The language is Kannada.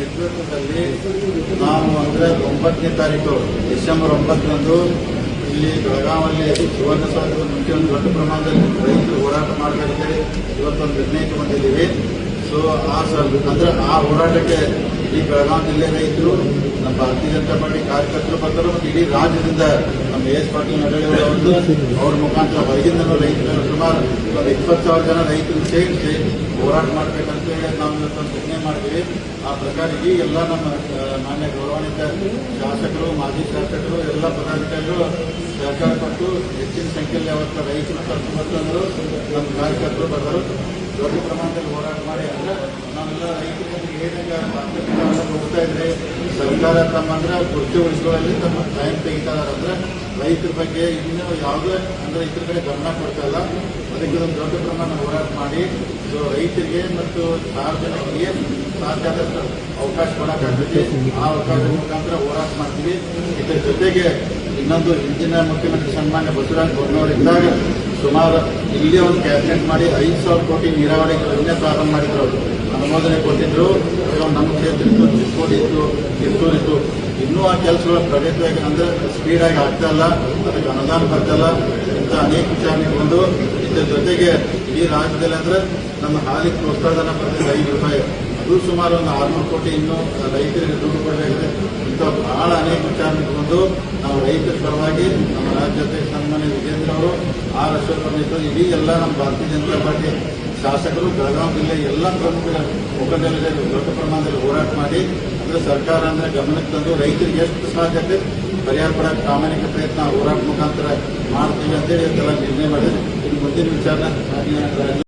ನೇತೃತ್ವದಲ್ಲಿ ನಾವು ಅಂದರೆ 9ನೇ ತಾರೀಕು ಡಿಸೆಂಬರ್ 9ರಂದು ಇಲ್ಲಿ ಬೆಳಗಾವಲ್ಲಿ ಸುವರ್ಣಸೌಧದ ಮುಂಚೆ ಒಂದು ದೊಡ್ಡ ಪ್ರಮಾಣದಲ್ಲಿ ರೈತರು ಹೋರಾಟ ಮಾಡಬೇಕಂತೇಳಿ ಇವತ್ತೊಂದು ನಿರ್ಣಯಕ್ಕೆ ಬಂದಿದ್ದೀವಿ. ಸೊ ಅಂದ್ರೆ ಆ ಹೋರಾಟಕ್ಕೆ ಇಡೀ ಬೆಳಗಾವಿ ಜಿಲ್ಲೆ ರೈತರು, ನಮ್ಮ ಭಾರತೀಯ ಜನತಾ ಪಾರ್ಟಿ ಕಾರ್ಯಕರ್ತರು ಬರ್ತಾರೆ ಮತ್ತು ಇಡೀ ರಾಜ್ಯದಿಂದ ನಮ್ಮ ಎಸ್ ಪಾಟೀಲ್ ನಡವಳಿಕೆ ಅವ್ರ ಮುಖಾಂತರ ಹೊರಗಿಂದ ರೈತರು ಸುಮಾರು ಒಂದು 20,000 ಜನ ರೈತರು ಸೇರಿಸಿ ಹೋರಾಟ ಮಾಡಬೇಕಂತೇಳಿ ನಾವು ಇವತ್ತೊಂದು ನಿರ್ಣಯ ಮಾಡ್ತೀವಿ. ಆ ಪ್ರಕಾರ ಇಡೀ ಎಲ್ಲ ನಮ್ಮ ಮಾನ್ಯ ಗೌರವಾನ್ವಿತ ಶಾಸಕರು, ಮಾಜಿ ಶಾಸಕರು, ಎಲ್ಲ ಪದಾಧಿಕಾರಿಗಳು ಸಹಕಾರ ಕೊಟ್ಟು ಹೆಚ್ಚಿನ ಸಂಖ್ಯೆಯಲ್ಲಿ ಅವತ್ತು ರೈತರು ಕರ್ಕೊಂಡ್ಬಂದ್ರು ನಮ್ಮ ಕಾರ್ಯಕರ್ತರು ಬರ್ತಾರೆ. ದೊಡ್ಡ ಪ್ರಮಾಣದಲ್ಲಿ ಹೋರಾಟ ಮಾಡಿ ಅಂದ್ರೆ ನಾವೆಲ್ಲ ರೈತರಿಗೆ ಏನಾಗ ಹೋಗ್ತಾ ಇದ್ರೆ ಸರ್ಕಾರ ತಮ್ಮಂದ್ರೆ ಕುರ್ಚಿ ಉಳಿಸುವಲ್ಲಿ ತಮ್ಮ ಟೈಮ್ ತೆಗಿತಾರೆ. ಅಂದ್ರೆ ರೈತರ ಬಗ್ಗೆ ಇನ್ನೂ ಯಾವುದೇ ಅಂದ್ರೆ ಇದ್ರ ಕಡೆ ಗಮನ ಕೊಡ್ತಾ ಇಲ್ಲ. ಅದಕ್ಕೆ ಒಂದು ದೊಡ್ಡ ಪ್ರಮಾಣ ಹೋರಾಟ ಮಾಡಿ ಸೊ ರೈತರಿಗೆ ಮತ್ತು ಸಾರ್ವಜನಿಕರಿಗೆ ಸಾಧ್ಯ ಆದಷ್ಟು ಅವಕಾಶ ಕೊಡೋಕ್ಕಾಗ್ತದೆ. ಆ ಅವಕಾಶದ ಮುಖಾಂತರ ಹೋರಾಟ ಮಾಡ್ತೀವಿ. ಇದರ ಜೊತೆಗೆ ಇನ್ನೊಂದು ಹಿಂದಿನ ಮುಖ್ಯಮಂತ್ರಿ ಸನ್ಮಾನ್ಯ ಬಸವರಾಜ ಬೊಮ್ಮಾಯಿಯವರಿದ್ದಾಗ ಸುಮಾರು ಇಲ್ಲೇ ಒಂದು ಕ್ಯಾಬಿನೆಟ್ ಮಾಡಿ 5,000 ಕೋಟಿ ನೀರಾವರಿ ಯೋಜನೆ ಪ್ರಾರಂಭ ಮಾಡಿದ್ರು. ಅವರು ಅನುಮೋದನೆ ಕೊಟ್ಟಿದ್ರು. ನಮ್ಮ ಕ್ಷೇತ್ರ ಇತ್ತು, ಚಿಕ್ಕೋಡಿ ಇತ್ತು, ಕಿತ್ತೂರು ಇತ್ತು. ಇನ್ನೂ ಆ ಕೆಲಸಗಳು ಪ್ರಗತಿಯಾಗಿ ಅಂದ್ರೆ ಸ್ಪೀಡಾಗಿ ಆಗ್ತಾ ಇಲ್ಲ, ಅದಕ್ಕೆ ಅನುದಾನ ಬರ್ತಾ ಇಲ್ಲ. ಇಂಥ ಅನೇಕ ವಿಚಾರಗಳು ಬಂದು ಇದರ ಜೊತೆಗೆ ಇಡೀ ರಾಜ್ಯದಲ್ಲಿ ಅಂದ್ರೆ ನಮ್ಮ ಹಾಲಿಗೆ ಪ್ರೋತ್ಸಾಹಧನ ಬರ್ತದೆ ₹5. ಅದು ಸುಮಾರು ಒಂದು 600 ಕೋಟಿ ಇನ್ನೂ ರೈತರಿಗೆ ದುಡ್ಡು ಕೊಡಬೇಕಾಗಿದೆ. ಇಂಥ ಬಹಳ ಅನೇಕ ವಿಚಾರಗಳು ಬಂದು ನಾವು ರೈತರ ಪರವಾಗಿ ನಮ್ಮ ರಾಜ್ಯದ ಸನ್ಮಾನ್ಯ ವಿಜೇಂದ್ರ ಅವರು ಅಶ್ವತ್ಥ ಇಡೀ ಎಲ್ಲ ನಮ್ಮ ಭಾರತೀಯ ಜನತಾ ಪಾರ್ಟಿ ಶಾಸಕರು ಬೆಳಗಾವಿ ಜಿಲ್ಲೆ ಎಲ್ಲ ಪ್ರಮುಖ ಮುಖಂಡರಿಗೆ ದೊಡ್ಡ ಪ್ರಮಾಣದಲ್ಲಿ ಹೋರಾಟ ಮಾಡಿ ಅಂದ್ರೆ ಸರ್ಕಾರ ಅಂದ್ರೆ ಗಮನಕ್ಕೆ ತಂದು ರೈತರಿಗೆ ಎಷ್ಟು ಸಾಧ್ಯತೆ ಪರಿಹಾರ ಪಡಕ್ಕೆ ಪ್ರಾಮಾಣಿಕ ಪ್ರಯತ್ನ ಹೋರಾಟ ಮುಖಾಂತರ ಮಾಡ್ತೀವಿ ಅಂತೇಳಿ ಇವತ್ತೆಲ್ಲ ನಿರ್ಣಯ ಮಾಡಿದ್ರೆ ಇನ್ನು ಮುಂದಿನ ವಿಚಾರ